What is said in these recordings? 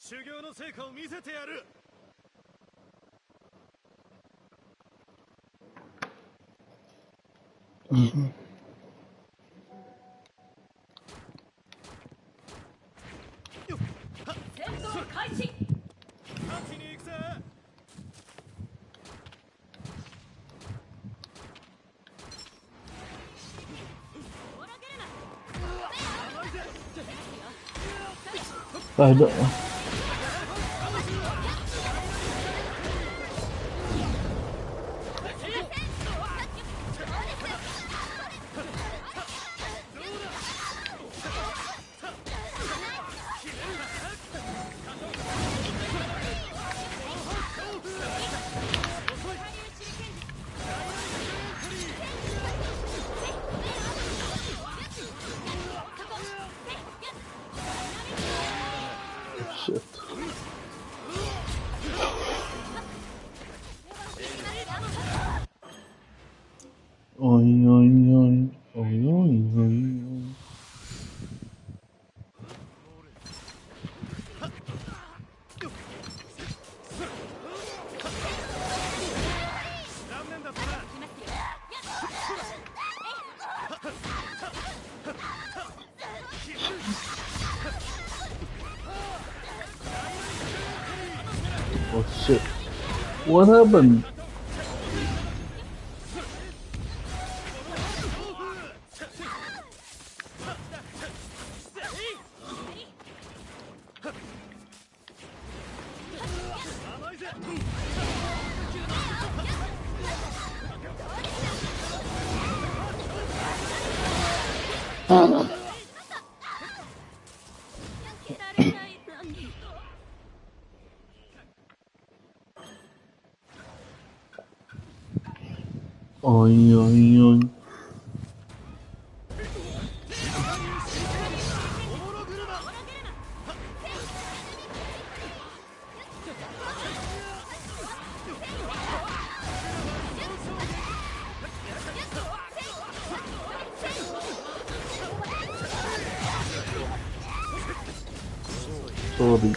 修行の成果を見せてやる。戦闘開始。勝ちに行くぜ。I don't. Shit. Oi, oi, oi, oi, oi, oi. Oh shit. What happened? Oi, oi, oi. Sorry.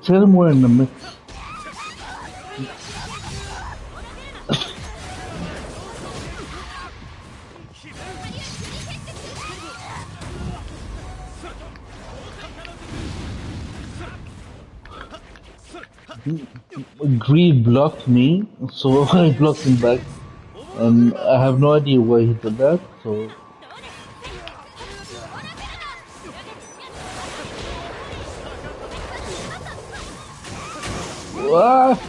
Tell him we're in the mix. Greed blocked me, so I blocked him back, and I have no idea why he did that. So what?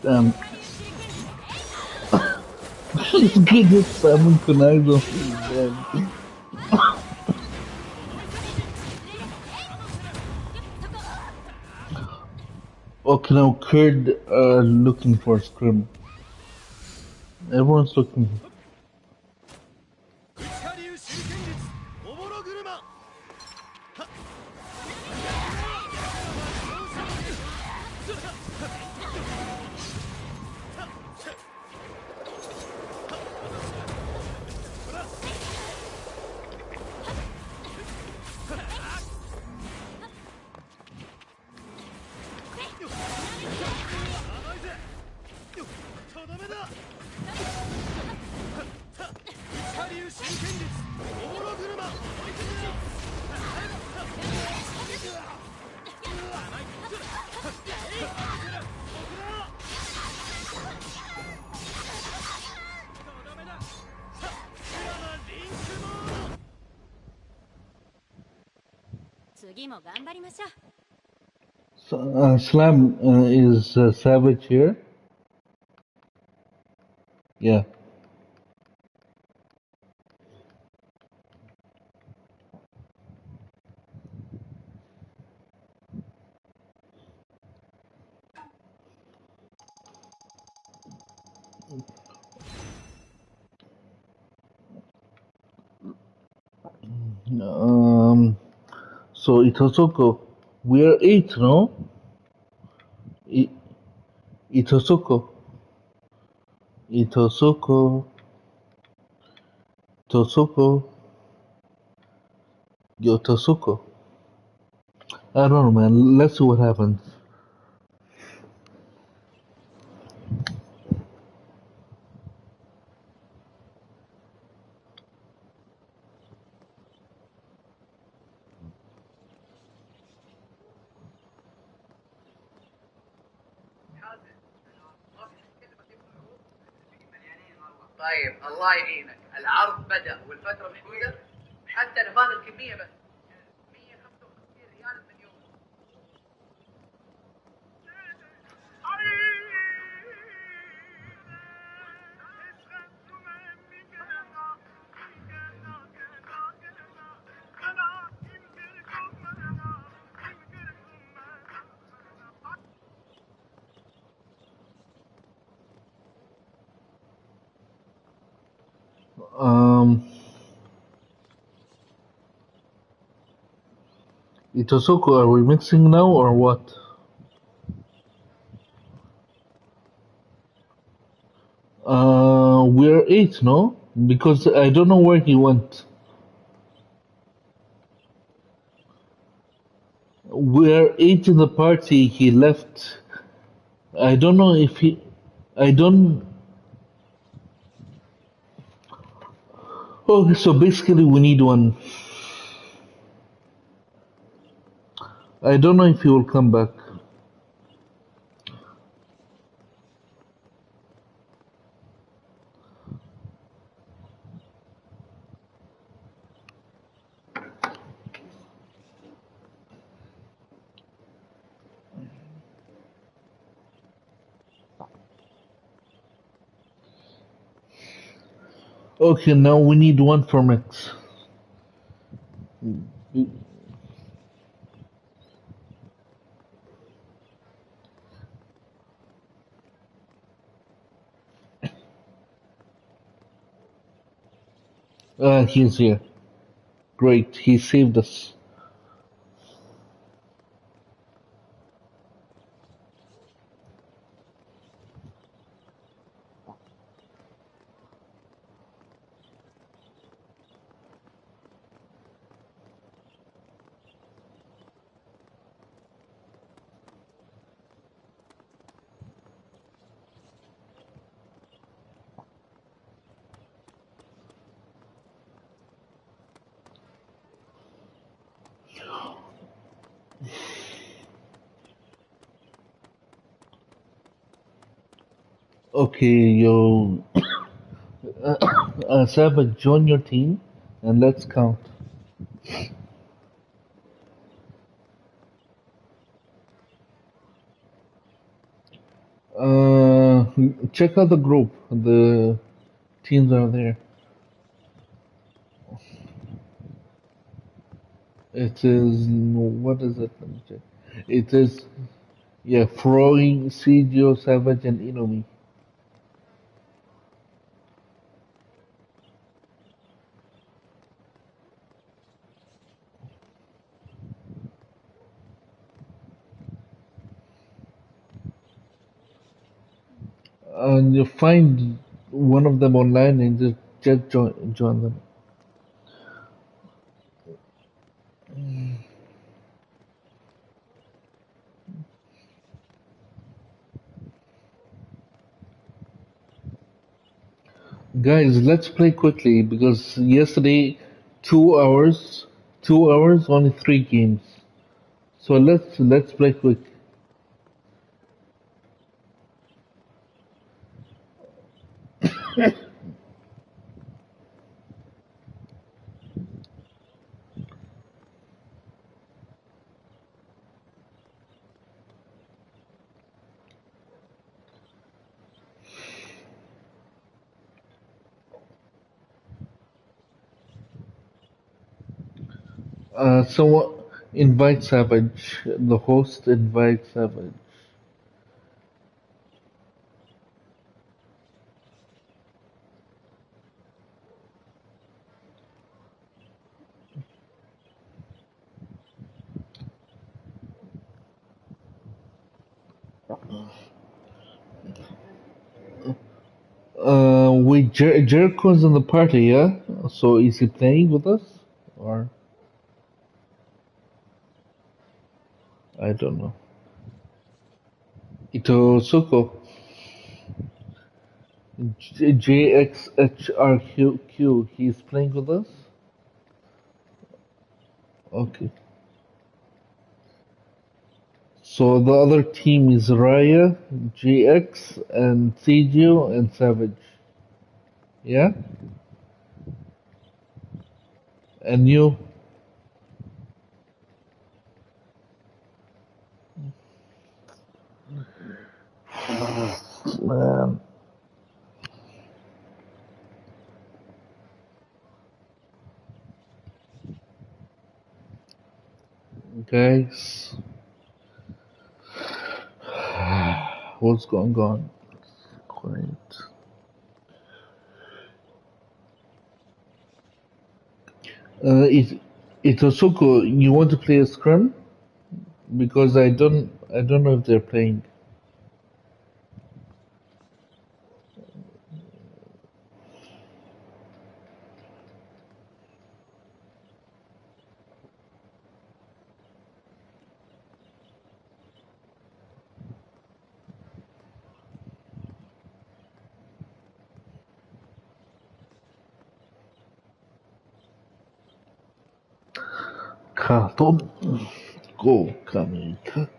Damn. This kid just spamming kunais on me, man. Okay, now Kurd looking for scrim. Everyone's looking. 内下流手剣術おぼろ車 Slam is Savage here. Yeah. So Itosoko, we are 8, no? Itosoko, Itosoko, Tosoko, Yo Tosoko. I don't know, man. Let's see what happens. طيب الله يعينك، العرض بدأ والفترة محدودة حتى نفاذ الكمية بس 155 ريال مليون. Itosoko, are we mixing now or what? We're 8, no? Because I don't know where he went. We're 8 in the party, he left. I don't know if he... I don't... Okay, so basically we need one. I don't know if he will come back. Okay, now we need one for Max. He's here. Great, he saved us. Okay, yo. Savage, join your team and let's count. check out the group. The teams are there. It is what is it? Let me check. It is yeah, Froy, Sergio, Savage, and Inomi. And you find one of them online and just join them. Guys, let's play quickly because yesterday 2 hours, 2 hours, only 3 games. So let's play quick. Someone invite Savage. The host invites Savage. Wait, Jericho's in the party, yeah? So is he playing with us? Or I don't know. Ito Suko. JXHRQ, he's playing with us? Okay. So the other team is Raya, GX, and Sergio, and Savage. Yeah? And you? Man. Guys. What's going on? Quiet. Itosuko, you want to play a scrum? Because I don't know if they're playing. Katom, go, Kami, Kak.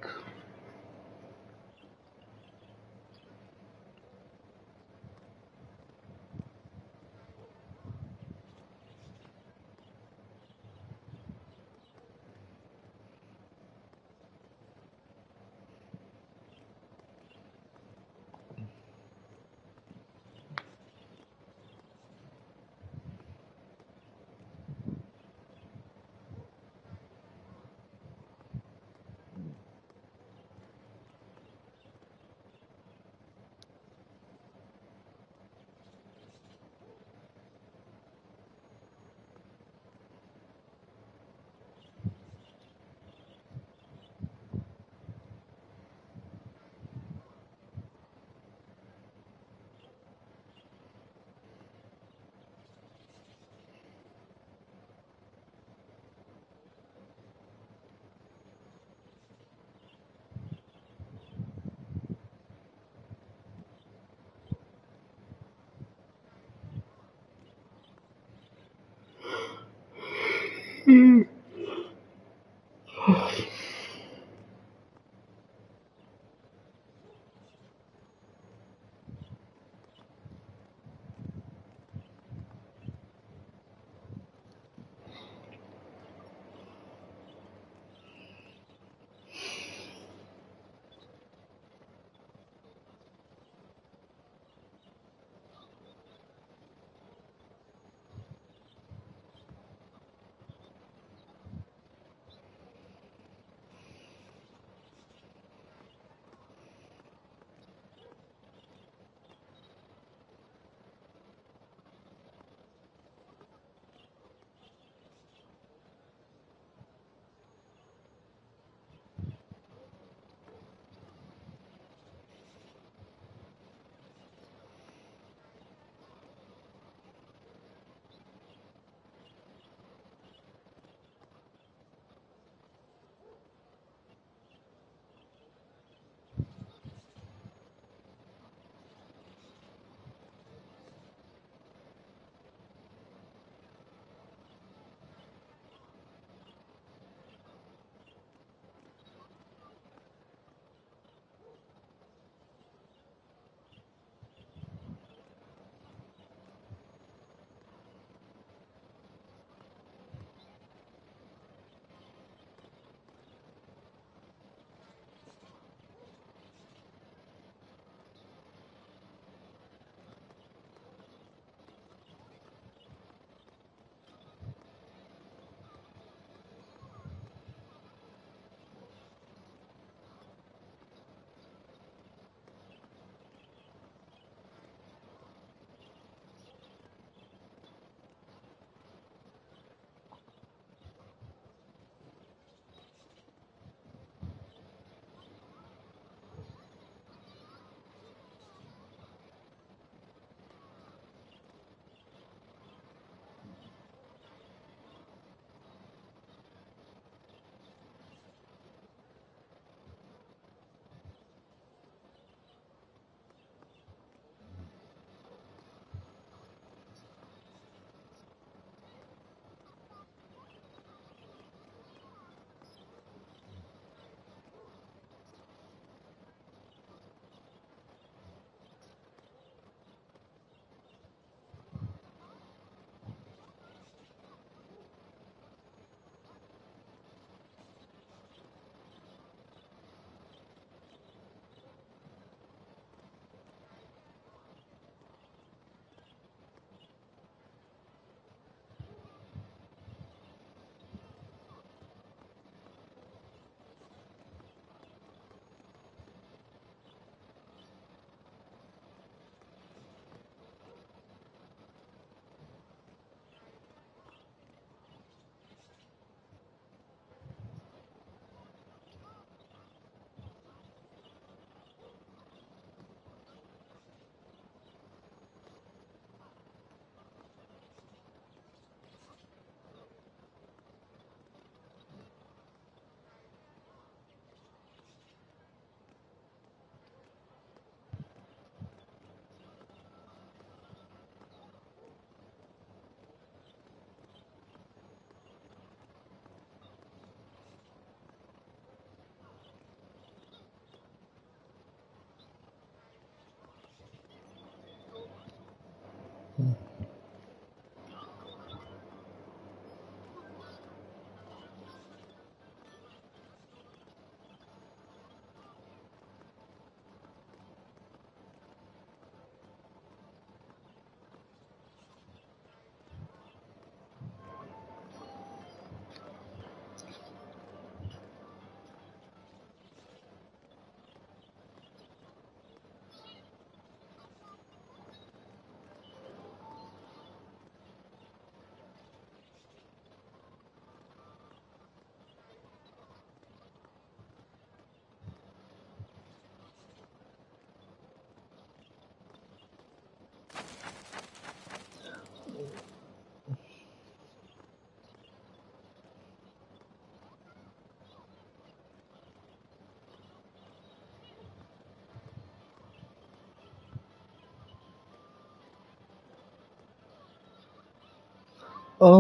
Oh,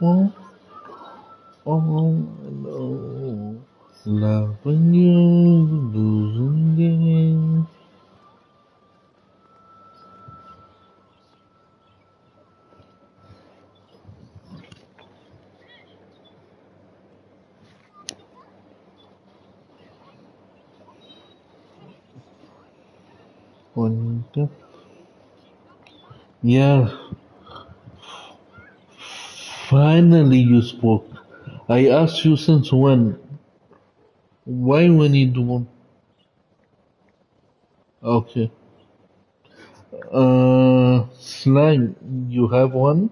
oh, oh, no. Loving you, losing games. One, two. Yeah, finally you spoke. I asked you since when. Why we need one? Okay. Slime, you have one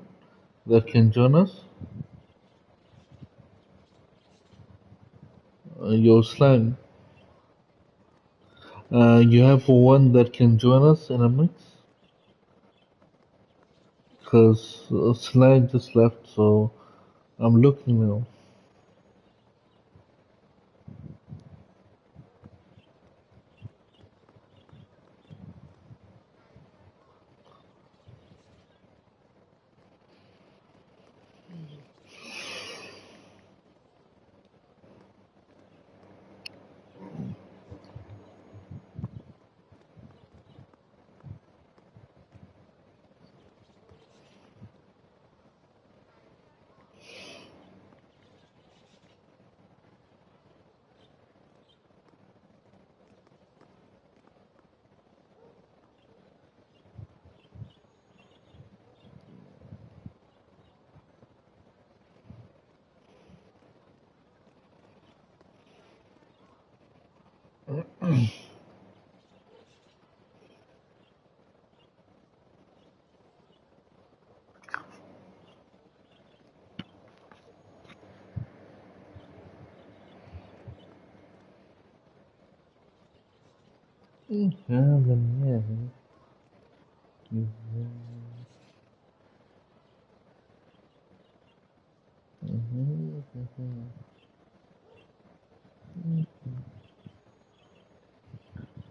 that can join us? Your slime. You have one that can join us in a mix? Cause slime just left, so I'm looking now.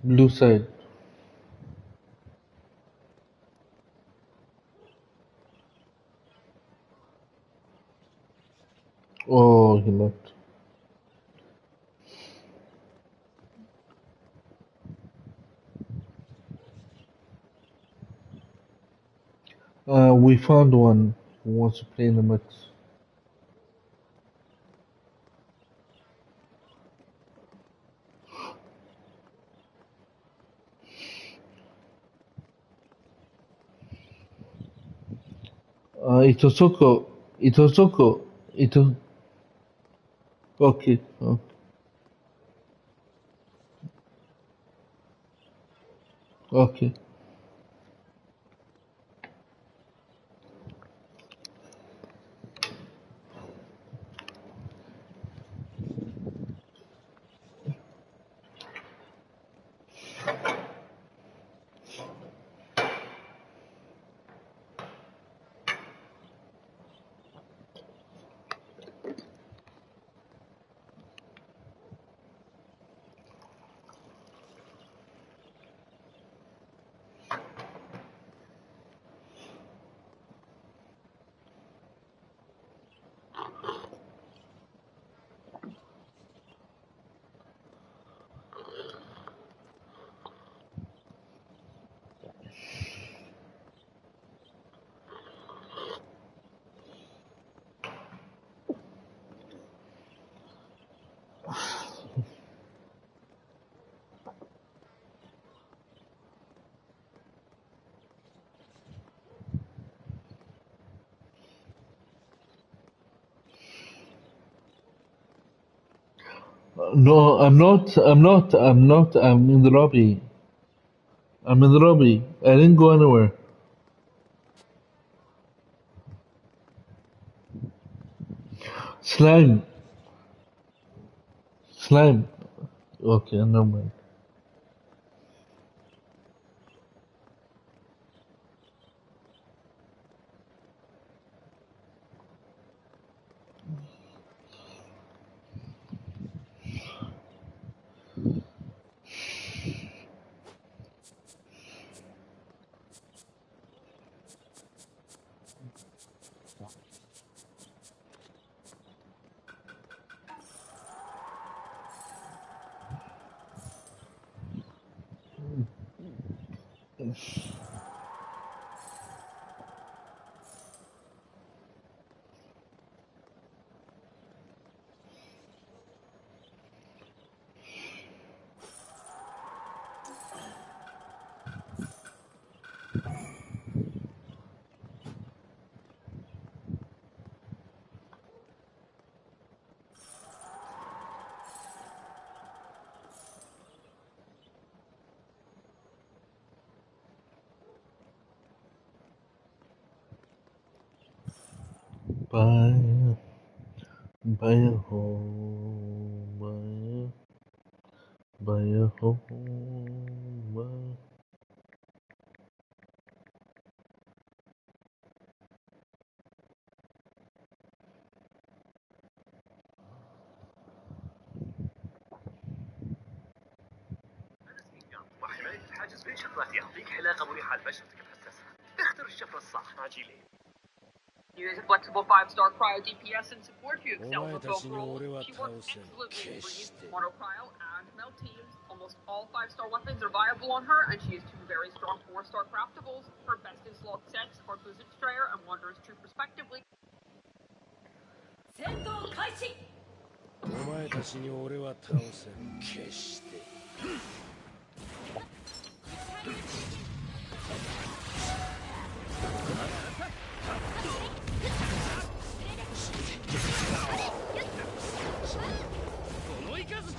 Blue side. Oh, he left. We found one who wants to play in the mix. Itosoko. Itosoko. Ito. Okay. Okay. No, I'm not. I'm not. I'm not. I'm in the lobby. I'm in the lobby. I didn't go anywhere. Slime. Slime. Okay, never mind. Bye. Bye home. Bye. Bye home. Bye. وحماية الحاجز بين شفرات يعطيك حلاقة مريحة لبشرتك تحسسها. اختر الشفرة الصح. عاجلين. Use a flexible 5-star cryo DPS and support to excel Omae for both tachi ni roles. ore wa She works taosen. excellently in Breeze, Keshite. Mono Cryo, and Melt teams. Almost all 5-star weapons are viable on her, and she has 2 very strong 4-star craftables. Her best in slot sets are Blizzard Strayer and Wanderer's Troop respectively. 戦闘開始。お前たちに俺は倒せん。決して。思いかず。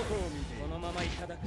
このままいただく。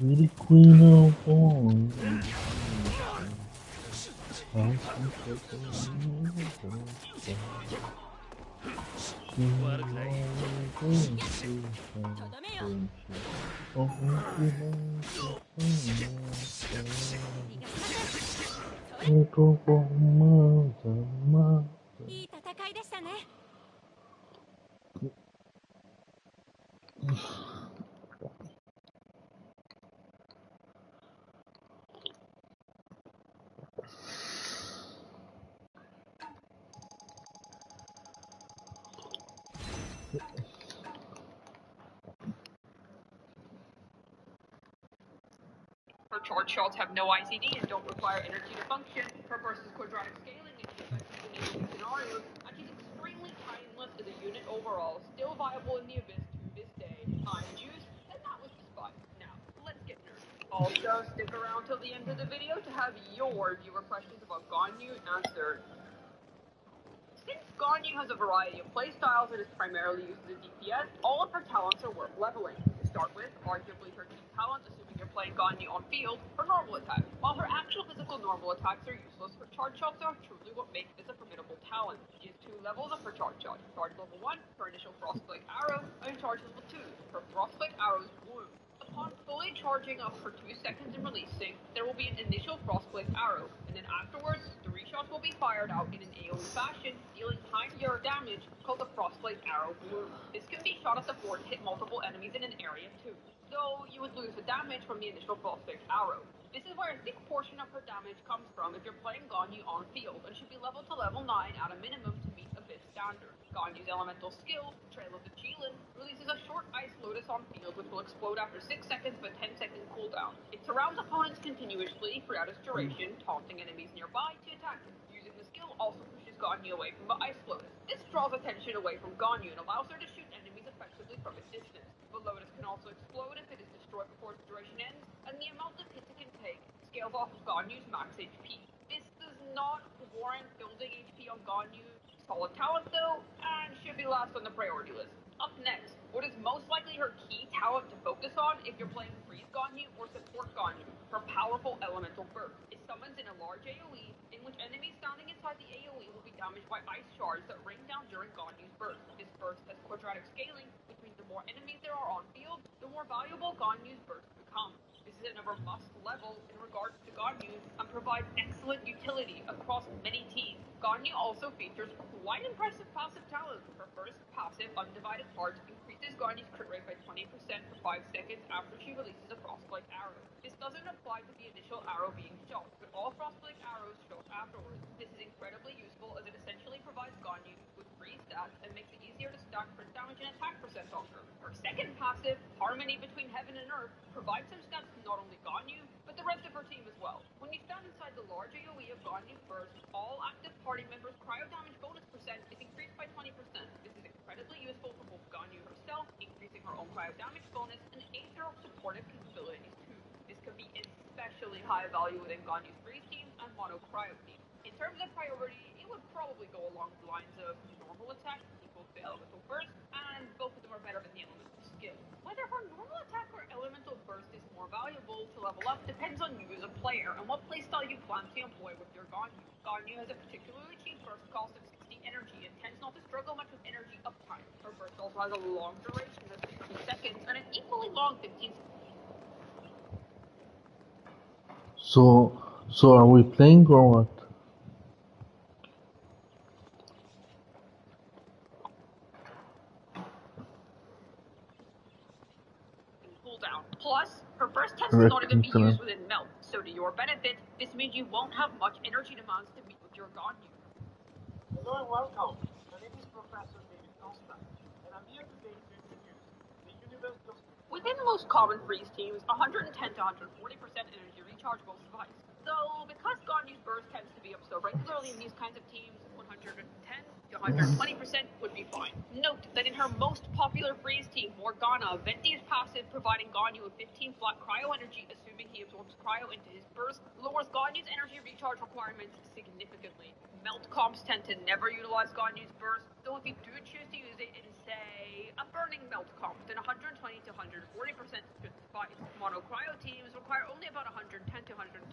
Beauty Queen of War. Oh, いい戦いでしたね。Her charge shots have no ICD and don't require energy to function. Her burst is quadratic scaling and she's effective in any scenarios. And she's extremely timeless as a unit overall, still viable in the Abyss to this day. Time used, and that was the spot. Now, let's get nerdy. Also, stick around till the end of the video to have your viewer questions about Ganyu answered. Since Ganyu has a variety of playstyles and is primarily used as a DPS, all of her talents are worth leveling. To start with, arguably her key talent, assuming you're playing Ganyu on field, her normal attack. While her actual physical normal attacks are useless, her charge shots are truly what make this a formidable talent. She has 2 levels of her charge shot. Charge level 1, her initial Frostbite arrow, and charge level 2, her Frostbite arrow's wound. Upon fully charging up for 2 seconds and releasing, there will be an initial Frostblade arrow, and then afterwards, 3 shots will be fired out in an AoE fashion, dealing high-tier damage called the Frostblade arrow bloom. This can be shot at the board to hit multiple enemies in an area too, though you would lose the damage from the initial Frostblade arrow. This is where a big portion of her damage comes from if you're playing Ganyu on field, and should be leveled to level 9 at a minimum to meet Abyss standard. Ganyu's elemental skill, Trail of the Jilin, releases a short Ice Lotus on field which will explode after 6 seconds but 10-second cooldown. It surrounds opponents continuously throughout its duration, taunting enemies nearby to attack them. Using the skill also pushes Ganyu away from the Ice Lotus. This draws attention away from Ganyu and allows her to shoot enemies effectively from a distance. The Lotus can also explode if it is destroyed before its duration ends, and the amount of hits it can take scales off of Ganyu's max HP. This does not warrant building HP on Ganyu. Solid talent though, and should be last on the priority list. Up next, what is most likely her key talent to focus on if you're playing Freeze Ganyu or Support Ganyu, her powerful elemental burst. It summons in a large AoE, in which enemies standing inside the AoE will be damaged by ice shards that rain down during Ganyu's burst. This burst has quadratic scaling, which means the more enemies there are on field, the more valuable Ganyu's burst becomes. This is another must level in regards to Ganyu and provides excellent utility across many teams. Ganyu also features quite impressive passive talent. Her first passive, Undivided Heart, increases Ganyu's crit rate by 20% for 5 seconds after she releases a Frostbite arrow. This doesn't apply to the initial arrow being shot, but all Frostbite arrows shot afterwards. This is incredibly useful as it essentially provides Ganyu with free stats and makes it easier to stack crit damage and attack percent on her. Her second passive, Harmony Between Heaven and Earth, provides some stats to not only Ganyu, but the rest of her team as well. When you stand inside the large AoE of Ganyu Burst, all active party members' cryo damage bonus percent is increased by 20%. This is incredibly useful for both Ganyu herself, increasing her own cryo damage bonus, and aids her supportive capabilities too. This can be especially high value within Ganyu's freeze team and mono cryo team. In terms of priority, it would probably go along the lines of normal attack equals to elemental burst, and both of them are better than the elemental skill. Whether her normal attack or elemental burst is more valuable to level up depends on you as a player and what playstyle you plan to employ with your Ganyu. Ganyu has a particularly cheap burst cost of 60 energy and tends not to struggle much with energy uptime. Her burst also has a long duration of 60 seconds and an equally long 15 seconds. So are we playing or what? Cooldown. Plus, her burst tends to not even be used within Melt, so to your benefit, this means you won't have much energy demands to meet with your Ganyu. Hello and welcome. My name is Professor David Constant, and I'm here today to introduce the Universal. Within most common freeze teams, 110 to 140% energy recharge will suffice. Though, because Ganyu's burst tends to be up so regularly in these kinds of teams, 110 to 120% would be fine. Note that in her most popular freeze team, Morgana, Venti's passive providing Ganyu with 15 flat cryo energy, assuming he absorbs cryo into his burst, lowers Ganyu's energy recharge requirements significantly. Melt comps tend to never utilize Ganyu's burst, though if you do choose to use it in, say, a burning melt comp, then 120 to 140% should suffice. Mono cryo teams require only about 110 to 130%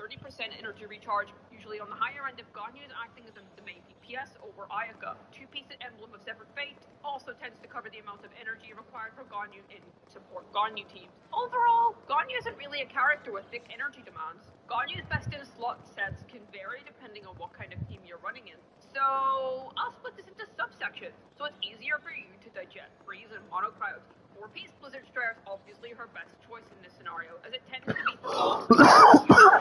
energy recharge, usually on the higher end if Ganyu is acting as the main DPS over Ayaka. Two-piece emblem of Severed Fate also tends to cover the amount of energy required for Ganyu in support Ganyu teams. Overall, Ganyu isn't really a character with thick energy demands. Ganyu's best in slot sets can vary depending on what kind of team you're running in. So, I'll split this into subsections, so it's easier for you to digest freeze and mono cryo team. 4-piece Blizzard Strayer is obviously her best choice in this scenario, as it tends to be for all.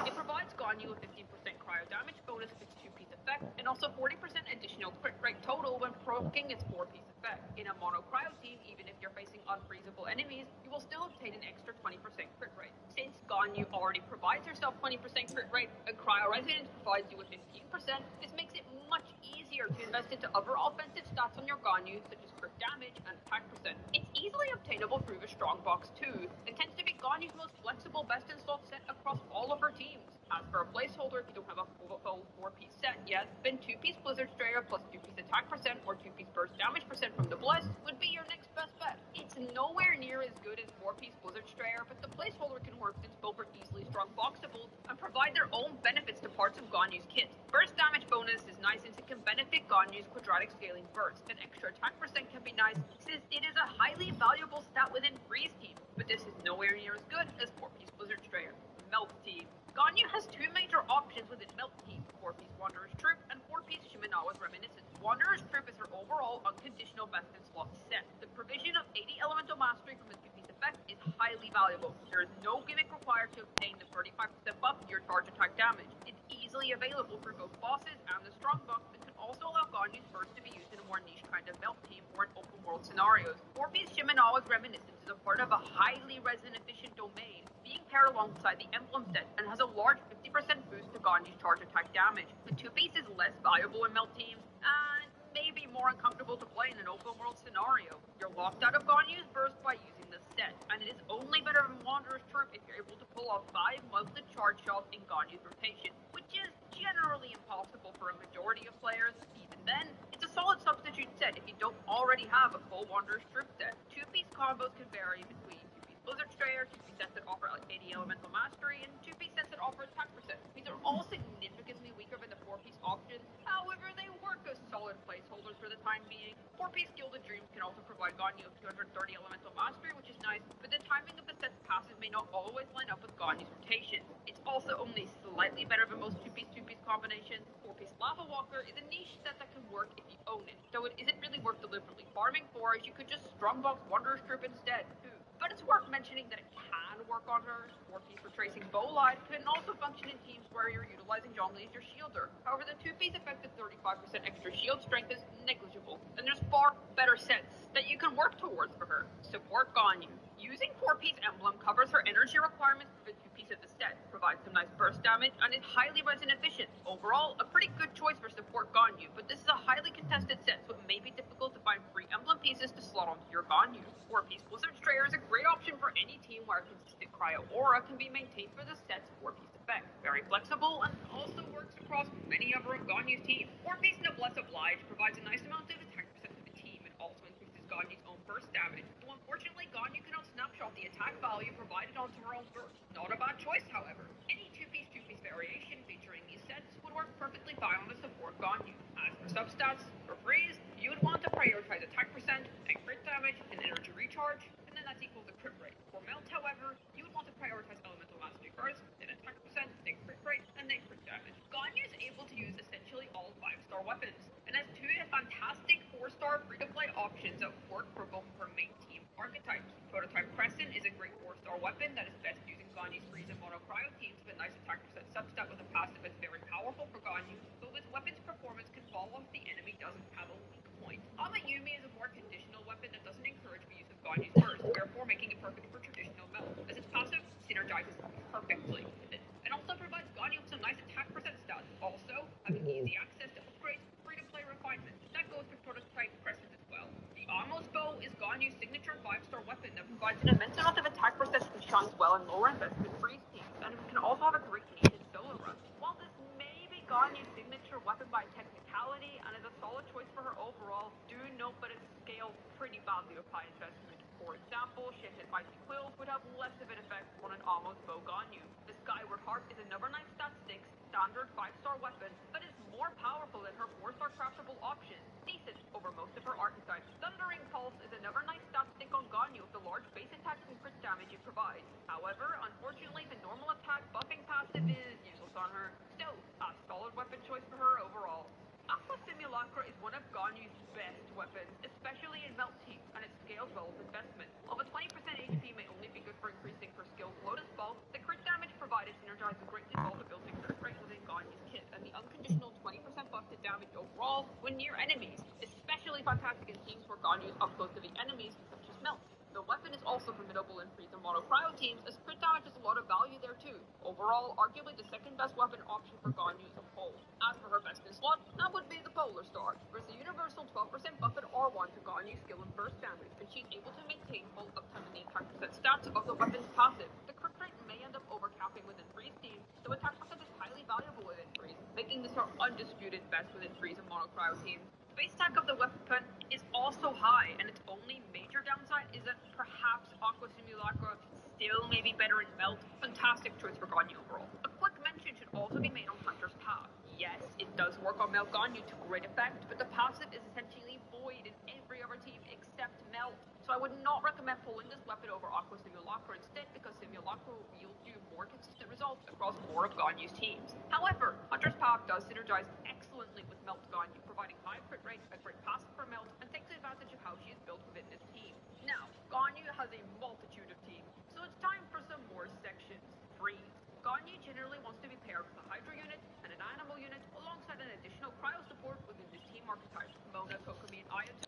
It provides Ganyu a 15% cryo damage bonus with its 2-piece effect, and also 40% additional crit rate total when provoking its 4-piece effect. In a mono cryo team, even if you're facing unfreezable enemies, you will still obtain an extra 20% crit rate. Since Ganyu already provides herself 20% crit rate, and Cryo Resonance provides you with 15%, this makes it much easier to invest into other offensive stats on your Ganyu, such as crit damage and attack percent. It's easily obtainable through the Strongbox too, and tends to be Ganyu's most flexible best in slot set across all of her teams. As for a placeholder, if you don't have a full 4-piece set yet, then 2-piece Blizzard Strayer plus 2-piece attack percent or 2-piece burst damage percent from the Blessed would be your next best bet. It's nowhere near as good as 4-piece Blizzard Strayer, but the placeholder can work since both are easily Strongboxable and provide their own benefits to parts of Ganyu's kit. Burst damage bonus is nice since it can benefit Ganyu's quadratic scaling burst, and extra attack percent can be nice since it is a highly valuable stat within freeze team, but this is nowhere near as good as 4-piece Blizzard Strayer. Melt team. Ganyu has two major options within Melt team, 4-piece Wanderer's Troop and 4-piece Shimenawa's Reminiscence. Wanderer's Troop is her overall unconditional best in slot set. The provision of 80 elemental mastery from the 2-piece effect is highly valuable. There is no gimmick required to obtain the 35% buff to your charge attack damage. It's easily available for both bosses and the strong buff, and can also allow Ganyu's burst to be used in a more niche kind of Melt team or in open world scenarios. 4-piece Shimenawa's Reminiscence is a part of a highly resin efficient domain, being paired alongside the emblem set, and has a large 50% boost to Ganyu's charge attack damage. The 2-piece is less valuable in Melt teams, and may be more uncomfortable to play in an open world scenario. You're locked out of Ganyu's burst by using the set, and it is only better than Wanderer's Troop if you're able to pull off 5 melted charge shots in Ganyu's rotation, which is generally impossible for a majority of players. Even then, it's a solid substitute set if you don't already have a full Wanderer's Troop set. 2-piece combos can vary between 2-piece Blizzard Strayer, 2-piece sets that offer 80 elemental mastery, and 2-piece sets that offer attack percent. These are all significantly weaker than the 4-piece options, however they work as solid placeholders for the time being. 4-piece Gilded Dreams can also provide Ganyu of 230 elemental mastery, which is nice, but the timing of the set's passes may not always line up with Ganyu's rotation. It's also only slightly better than most 2-piece combinations. 4-piece Lava Walker is a niche set that can work if you own it, though it isn't really worth deliberately farming for, as you could just Strongbox Wanderer's Troop instead, too. But it's worth mentioning that it can work on her. 4-piece Retracing Bowlight can also function in teams where you're utilizing Zhongli as your shielder. However, the 2-piece effective 35% extra shield strength is negligible, and there's far better sets that you can work towards for her. Support Ganyu. Using 4-piece emblem covers her energy requirements requirements for the 2-piece of the set, provides some nice burst damage, and is highly resin efficient. Overall, a pretty good choice for support Ganyu, but this is a highly contested set, so it may be difficult to find free emblem pieces to slot onto your Ganyu. 4-piece Blizzard Strayer is a great option for any team where a consistent Cryo Aura can be maintained for the set's 4-piece effect. Very flexible, and also works across many other of Ganyu's teams. 4-piece Noblesse Oblige provides a nice amount of attack percent for the team, and also increases Ganyu's own burst damage. So unfortunately, Ganyu cannot snapshot the attack value provided onto her own burst. Not a bad choice, however. Any 2-piece variation featuring these sets would work perfectly fine on the support Ganyu. As for substats, for Freeze, you would want to prioritize attack percent, and crit damage, and energy recharge, and then that's equal to crit rate. For Melt, however, you would want to prioritize elemental mastery first, then attack percent, then crit rate, and then crit damage. Ganyu is able to use essentially all 5-star weapons, and has 2 fantastic 4-star free-to-play options that work for both of her main team archetypes. Prototype Crescent is a great 4-star weapon that is best using Ganyu's Freeze and Mono Cryo teams with a nice attack percent substat with a passive that's very powerful for Ganyu, but with weapon's performance can fall if the enemy doesn't have a weak point. Amayumi is a more conditional weapon that doesn't encourage the use of Ganyu's burst, therefore making it perfect for traditional melt, as its passive synergizes perfectly with it, and also provides Ganyu with some nice attack percent stats. Also, having easy access to upgrades, free-to-play refinements. That goes for Prototype Crescent as well. The Amos Bow is Ganyu's signature 5-star weapon that provides an immense amount of attack percent and shines well in lower investment freeze teams, and it can also have a great need in solo runs. While this may be Ganyu's signature weapon by technicality and is a solid choice for her overall, do note that it scales pretty badly with high investment. For example, Shifted Icy Quills would have less of an effect on an Amos Bow Ganyu. The Skyward Harp is another nice stat 6 standard 5-star weapon that is more powerful than her 4-star craftable option, decent over most of her archetypes. Thundering Pulse is another nice stat stick on Ganyu with the large base attack and crit damage it provides. However, unfortunately, the normal attack buffing passive is useless on her. Still, a solid weapon choice for her overall. Aqua Simulacra is one of Ganyu's best weapons, especially in melt teams, and it scales well with investment. While the 20% HP may only be good for increasing her skill's Lotus Ball, the crit damage provided synergizes greatly well to building crit rate within Ganyu's kit, and the unconditional 20% buff to damage overall when near enemies, especially fantastic in teams where Ganyu is up close to the enemies, such as Melt. The weapon is also formidable in Freeze and Mono Cryo teams, as crit damage has a lot of value there too. Overall, arguably the second best weapon option for Ganyu as a whole. As for her best in slot, that would be the Polar Star. There's a universal 12% buff at R1 to Ganyu's skill and burst damage, and she's able to maintain full uptime in the attack percent stats of the weapon's passive. The crit rate may end up overcapping within Freeze teams, so attack percent is highly valuable within Freeze, making this her undisputed best within Freeze and Mono Cryo teams. The base attack of the weapon is also high, and its only major downside is that perhaps Aqua Simulacra still may be better in Melt. Fantastic choice for Ganyu overall. A quick mention should also be made on Hunter's Path. Yes, it does work on Melt Ganyu to great effect, but the passive is essentially void in every other team except Melt. So I would not recommend pulling this weapon over Aqua Simulacra instead, because Simulacra will yield you more consistent results across more of Ganyu's teams. However, Hunter's Path does synergize excellently with Melt Ganyu, providing high crit rate, a great passive for Melt, and takes advantage of how she is built within this team. Now, Ganyu has a multitude of teams, so it's time for some more sections. Freeze. Ganyu generally wants to be paired with a Hydra unit and an Animal unit, alongside an additional Cryo support within this team archetype. Mona, Kokomi, and Ayato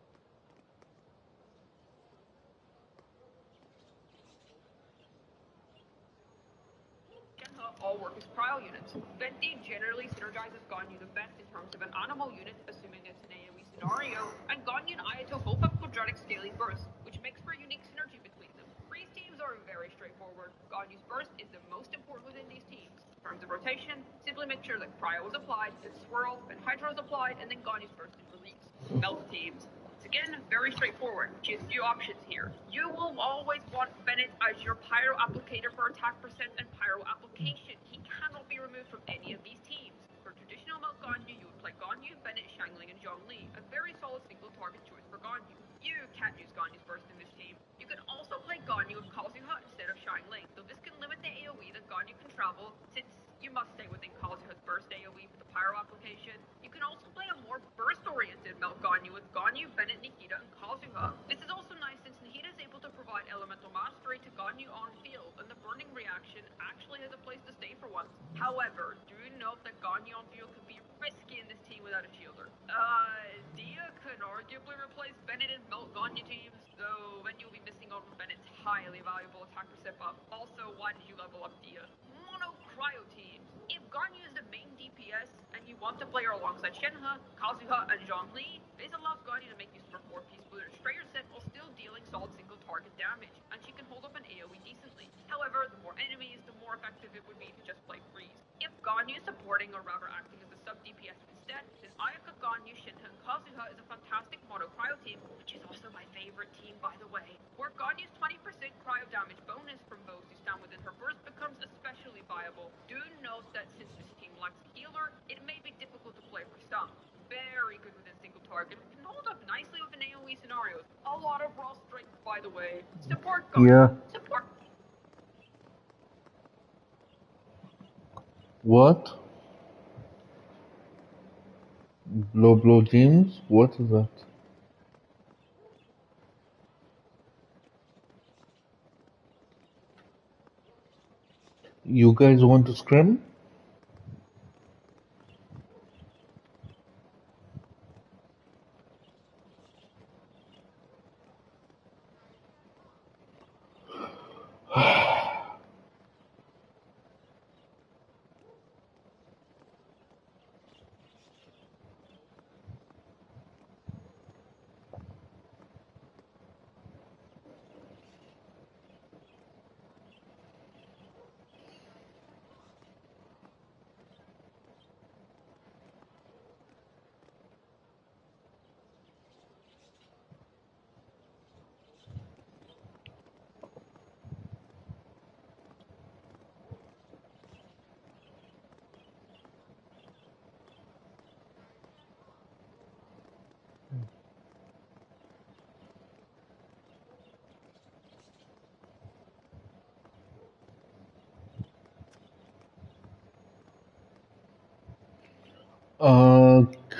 all work as cryo units. Venti generally synergizes Ganyu the best in terms of an animal unit, assuming it's an AoE scenario, and Ganyu and Ayato both have quadratic scaling bursts, which makes for a unique synergy between them. Freeze teams are very straightforward. Ganyu's burst is the most important within these teams. In terms of rotation, simply make sure that cryo is applied, then swirl, then hydro is applied, and then Ganyu's burst is released. Melt teams. Again, very straightforward. She has few options here. You will always want Bennett as your Pyro applicator for attack percent and Pyro application. He cannot be removed from any of these teams. For traditional Melt Ganyu, you would play Ganyu, Bennett, Xiangling, and Zhongli, a very solid single target choice for Ganyu. You can't use Ganyu's burst in this team. You can also play Ganyu with Kazuha instead of Xiangling, though this can limit the AoE that Ganyu can travel, since you must stay within Kazuha's burst AoE for the Pyro application. You can also play a more burst-oriented Melt Ganyu with Ganyu, Bennett, Nikita, and Kazuha. This is also nice since Nikita is able to provide elemental mastery to Ganyu on field, and the burning reaction actually has a place to stay for once. However, do note that Ganyu on field can be risky in this team without a shielder. Dia could arguably replace Bennett in Melt Ganyu teams, though then you'll be missing out on Bennett's highly valuable attack percent buff. Also, why did you level DPS, and you want to play her alongside Shenhe, Kazuha, and Zhongli, Beza allows Guardian to make use of her 4-piece Blizzard Strayer set while still dealing solid single target damage, and she can hold up an AoE decently. However, the more enemies, the more effective it would be to just play Freeze. If Ganyu is supporting or rather acting as a sub DPS instead, then Ayaka, Ganyu, Shinha, and Kazuha is a fantastic mono cryo team, which is also my favorite team by the way, where Ganyu's 20% cryo damage bonus from bows who stand within her burst becomes especially viable. Do note that since this team lacks a healer, it may be difficult to play for stun. Very good within single target, can hold up nicely within AoE scenarios. A lot of raw strength by the way. Support Ganyu. Yeah. Support. What? Blow James? What is that? You guys want to scrim?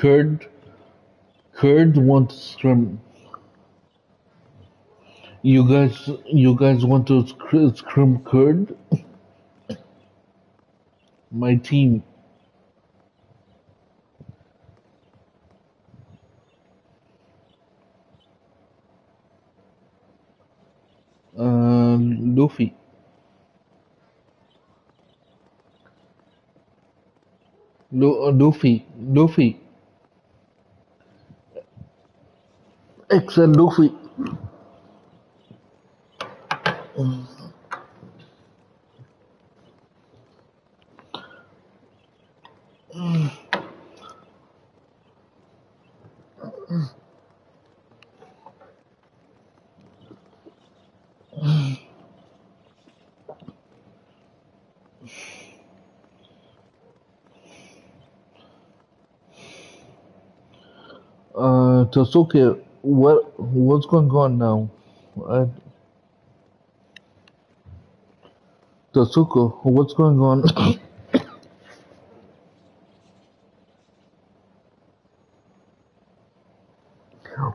Kurd want to scrim. You guys want to scrim Kurd? My team. Luffy. Luffy. XL Luffy. Tosuke, what's going on now? Tosuko, what's going on?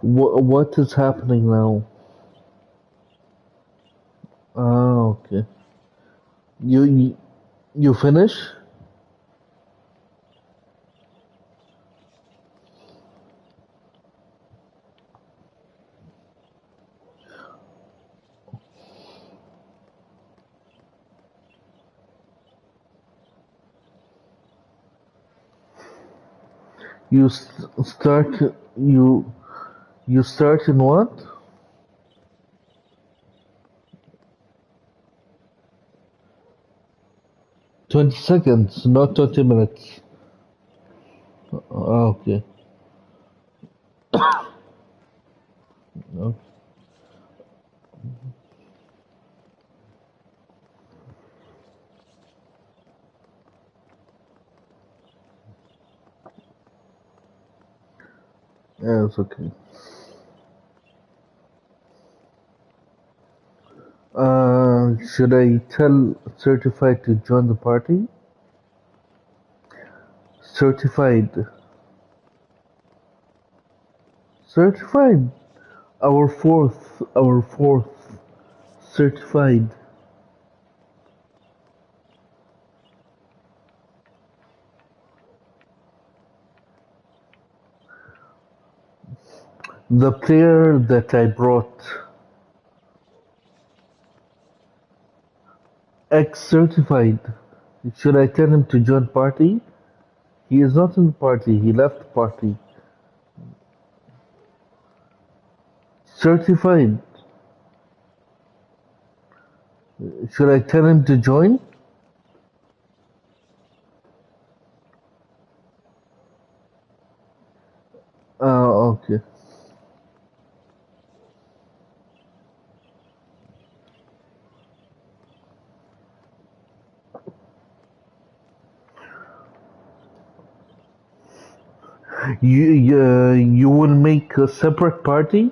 What is happening now? Ah, okay. You finish? You start you start in what? 20 seconds, not 20 minutes. Ah, okay. Okay. Yeah, it's okay. Should I tell Certified to join the party? Certified. Certified. Our fourth certified. The player that I brought. X certified. Should I tell him to join party? He is not in the party. He left the party. Certified. Should I tell him to join? Okay. You will make a separate party?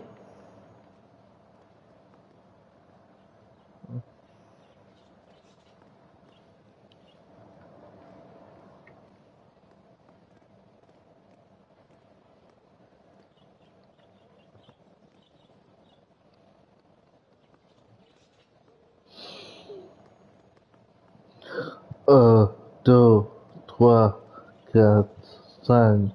Un, deux, trois, quatre, cinq.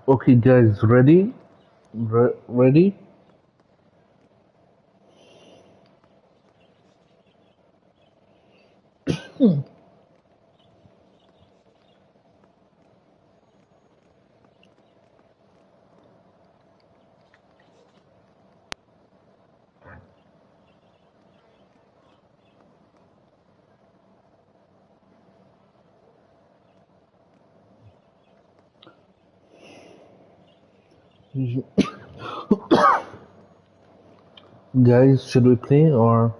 Okay, guys, ready? Ready? Guys, should we play or?